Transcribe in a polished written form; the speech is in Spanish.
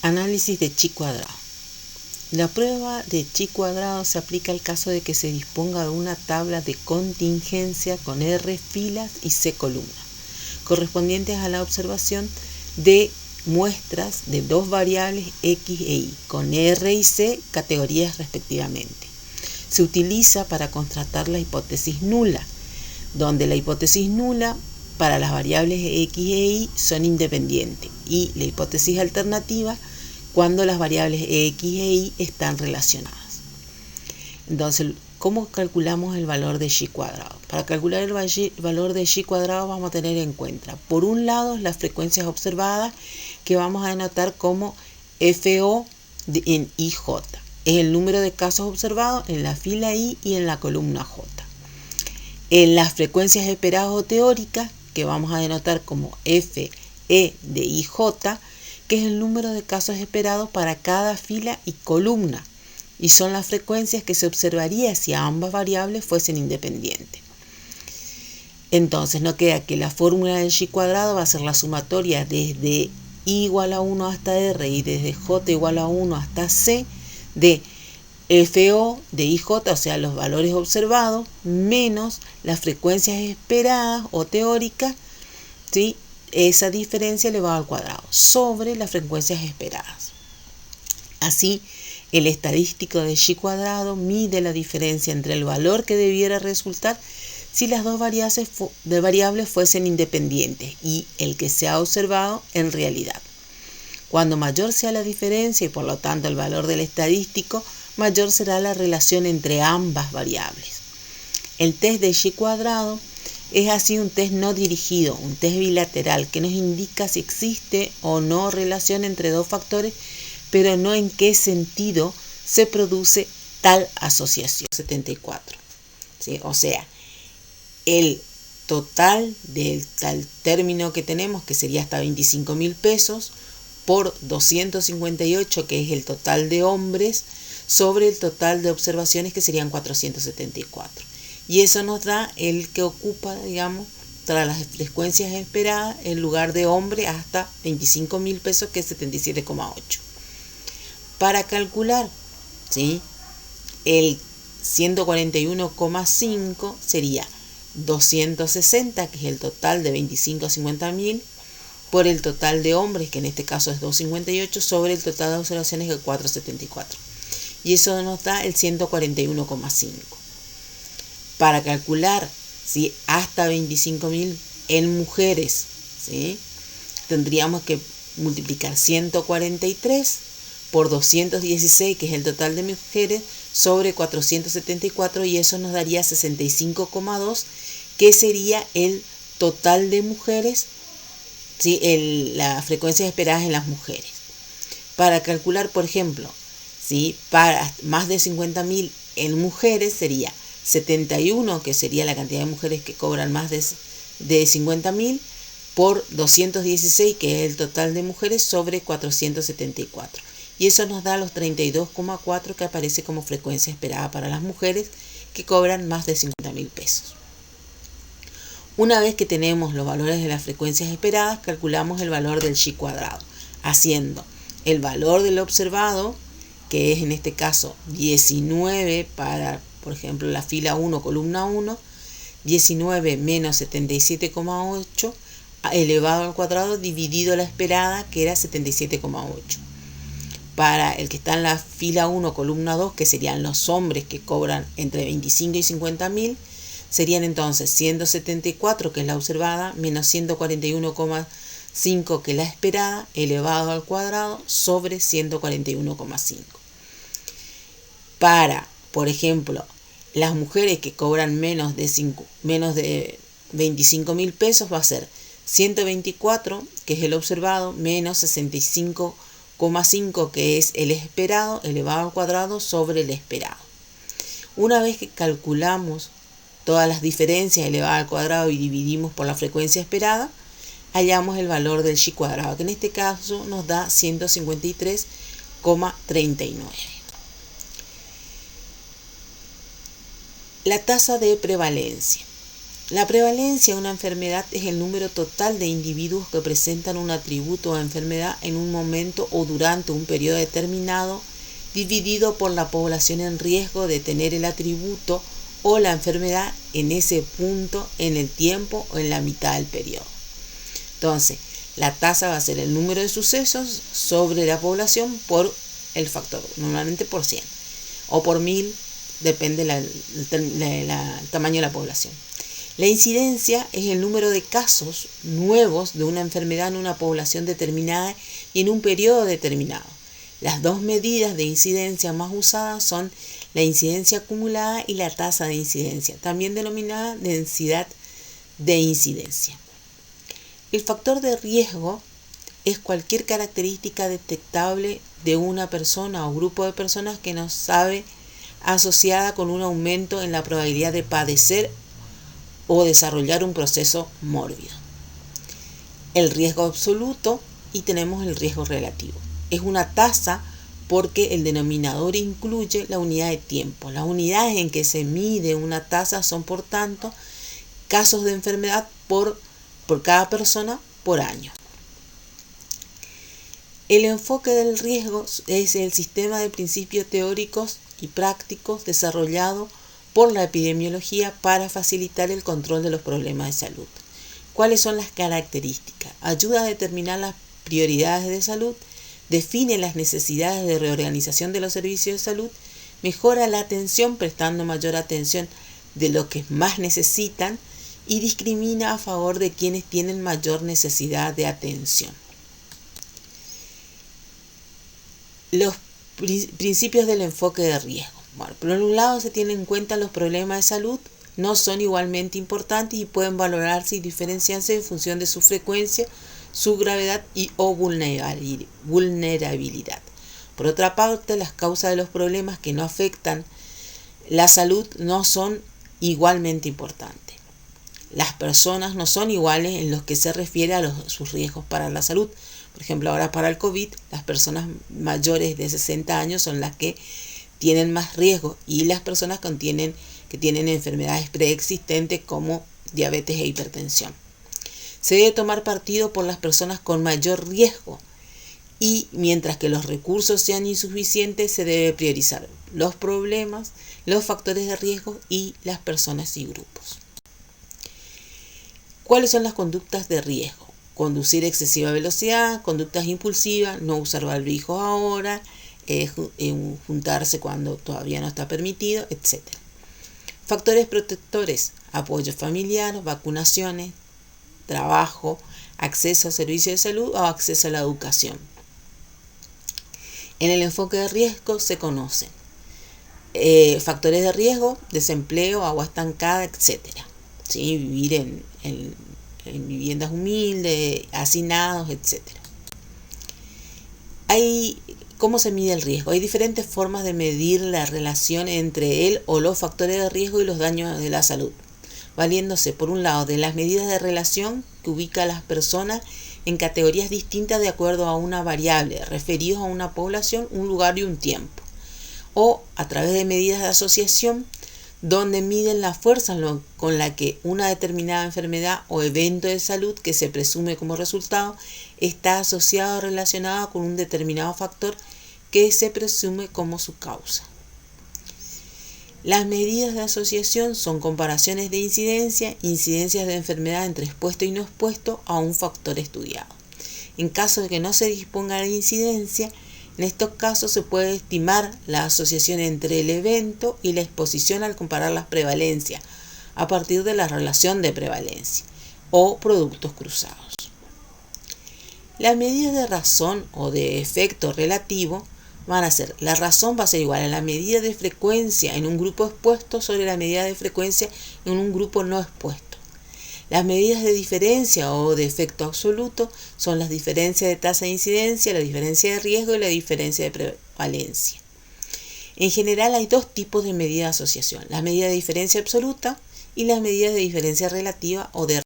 Análisis de chi cuadrado. La prueba de chi cuadrado se aplica al caso de que se disponga de una tabla de contingencia con R filas y C columnas, correspondientes a la observación de muestras de dos variables X e Y, con R y C categorías respectivamente. Se utiliza para contrastar la hipótesis nula, donde la hipótesis nula para las variables X e Y son independientes y la hipótesis alternativa cuando las variables X e Y están relacionadas. Entonces, ¿cómo calculamos el valor de chi cuadrado? Para calcular el valor de chi cuadrado vamos a tener en cuenta, por un lado, las frecuencias observadas que vamos a denotar como FO en IJ. Es el número de casos observados en la fila I y en la columna J. En las frecuencias esperadas o teóricas, que vamos a denotar como FE de IJ, que es el número de casos esperados para cada fila y columna, y son las frecuencias que se observaría si ambas variables fuesen independientes. Entonces nos queda que la fórmula del chi cuadrado va a ser la sumatoria desde I igual a 1 hasta R y desde J igual a 1 hasta C de FO de IJ, o sea, los valores observados, menos las frecuencias esperadas o teóricas, ¿sí? Esa diferencia elevado al cuadrado sobre las frecuencias esperadas. Así, el estadístico de chi cuadrado mide la diferencia entre el valor que debiera resultar si las dos variables fuesen independientes y el que se ha observado en realidad. Cuando mayor sea la diferencia y por lo tanto el valor del estadístico, mayor será la relación entre ambas variables. El test de chi cuadrado es así un test no dirigido, un test bilateral que nos indica si existe o no relación entre dos factores, pero no en qué sentido se produce tal asociación. 74. ¿Sí? O sea, el total del tal término que tenemos, que sería hasta 25.000 pesos, por 258, que es el total de hombres, sobre el total de observaciones, que serían 474. Y eso nos da el que ocupa, digamos, tras las frecuencias esperadas, en lugar de hombre hasta 25.000 pesos, que es 77,8. Para calcular, ¿sí?, el 141,5 sería 260, que es el total de 25 a 50.000, por el total de hombres, que en este caso es 258, sobre el total de observaciones, que es 474. Y eso nos da el 141,5. Para calcular, ¿sí?, hasta 25.000 en mujeres, ¿sí?, tendríamos que multiplicar 143 por 216, que es el total de mujeres, sobre 474, y eso nos daría 65,2, que sería el total de mujeres, ¿sí?, las frecuencias esperadas en las mujeres. Para calcular, por ejemplo, ¿sí?, para más de 50.000 en mujeres sería 71, que sería la cantidad de mujeres que cobran más de 50.000, por 216, que es el total de mujeres, sobre 474. Y eso nos da los 32,4, que aparece como frecuencia esperada para las mujeres que cobran más de 50.000 pesos. Una vez que tenemos los valores de las frecuencias esperadas, calculamos el valor del chi cuadrado, haciendo el valor del observado, que es en este caso 19 para, por ejemplo, la fila 1, columna 1, 19 menos 77,8 elevado al cuadrado dividido la esperada, que era 77,8. Para el que está en la fila 1, columna 2, que serían los hombres que cobran entre 25 y 50.000, serían entonces 174, que es la observada, menos 141,5, que es la esperada, elevado al cuadrado, sobre 141,5. Para, por ejemplo, las mujeres que cobran menos de 25.000 pesos, va a ser 124, que es el observado, menos 65,5, que es el esperado, elevado al cuadrado, sobre el esperado. Una vez que calculamos todas las diferencias elevadas al cuadrado y dividimos por la frecuencia esperada, hallamos el valor del chi cuadrado, que en este caso nos da 153,39. La tasa de prevalencia. La prevalencia de una enfermedad es el número total de individuos que presentan un atributo o enfermedad en un momento o durante un periodo determinado, dividido por la población en riesgo de tener el atributo o la enfermedad en ese punto, en el tiempo o en la mitad del periodo. Entonces, la tasa va a ser el número de sucesos sobre la población por el factor, normalmente por 100 o por 1000, depende del tamaño de la población. La incidencia es el número de casos nuevos de una enfermedad en una población determinada y en un periodo determinado. Las dos medidas de incidencia más usadas son la incidencia acumulada y la tasa de incidencia, también denominada densidad de incidencia. El factor de riesgo es cualquier característica detectable de una persona o grupo de personas que no sabe asociada con un aumento en la probabilidad de padecer o desarrollar un proceso mórbido. El riesgo absoluto y tenemos el riesgo relativo. Es una tasa porque el denominador incluye la unidad de tiempo. Las unidades en que se mide una tasa son, por tanto, casos de enfermedad por cada persona por año. El enfoque del riesgo es el sistema de principios teóricos y prácticos desarrollado por la epidemiología para facilitar el control de los problemas de salud. ¿Cuáles son las características? Ayuda a determinar las prioridades de salud, define las necesidades de reorganización de los servicios de salud, mejora la atención prestando mayor atención de los que más necesitan y discrimina a favor de quienes tienen mayor necesidad de atención. Los principios del enfoque de riesgo. Bueno, por un lado se tienen en cuenta los problemas de salud, no son igualmente importantes y pueden valorarse y diferenciarse en función de su frecuencia, su gravedad o vulnerabilidad. Por otra parte, las causas de los problemas que no afectan la salud no son igualmente importantes. Las personas no son iguales en lo que se refiere a sus riesgos para la salud. Por ejemplo, ahora para el COVID, las personas mayores de 60 años son las que tienen más riesgo y las personas que tienen enfermedades preexistentes como diabetes e hipertensión. Se debe tomar partido por las personas con mayor riesgo y mientras que los recursos sean insuficientes se debe priorizar los problemas, los factores de riesgo y las personas y grupos. ¿Cuáles son las conductas de riesgo? Conducir a excesiva velocidad, conductas impulsivas, no usar barbijos ahora, juntarse cuando todavía no está permitido, etc. Factores protectores, apoyo familiar, vacunaciones, trabajo, acceso a servicios de salud o acceso a la educación. En el enfoque de riesgo se conocen factores de riesgo, desempleo, agua estancada, etc. ¿Sí? Vivir en viviendas humildes, hacinados, etc. ¿Cómo se mide el riesgo? Hay diferentes formas de medir la relación entre él o los factores de riesgo y los daños de la salud, valiéndose por un lado de las medidas de relación que ubica a las personas en categorías distintas de acuerdo a una variable, referidos a una población, un lugar y un tiempo, o a través de medidas de asociación, donde miden la fuerza con la que una determinada enfermedad o evento de salud que se presume como resultado está asociado o relacionado con un determinado factor que se presume como su causa. Las medidas de asociación son comparaciones de incidencias de enfermedad entre expuesto y no expuesto a un factor estudiado. En caso de que no se disponga de incidencia, en estos casos se puede estimar la asociación entre el evento y la exposición al comparar las prevalencias a partir de la relación de prevalencia o productos cruzados. Las medidas de razón o de efecto relativo van a ser, la razón va a ser igual a la medida de frecuencia en un grupo expuesto sobre la medida de frecuencia en un grupo no expuesto. Las medidas de diferencia o de efecto absoluto son las diferencias de tasa de incidencia, la diferencia de riesgo y la diferencia de prevalencia. En general hay dos tipos de medidas de asociación, las medidas de diferencia absoluta y las medidas de diferencia relativa o de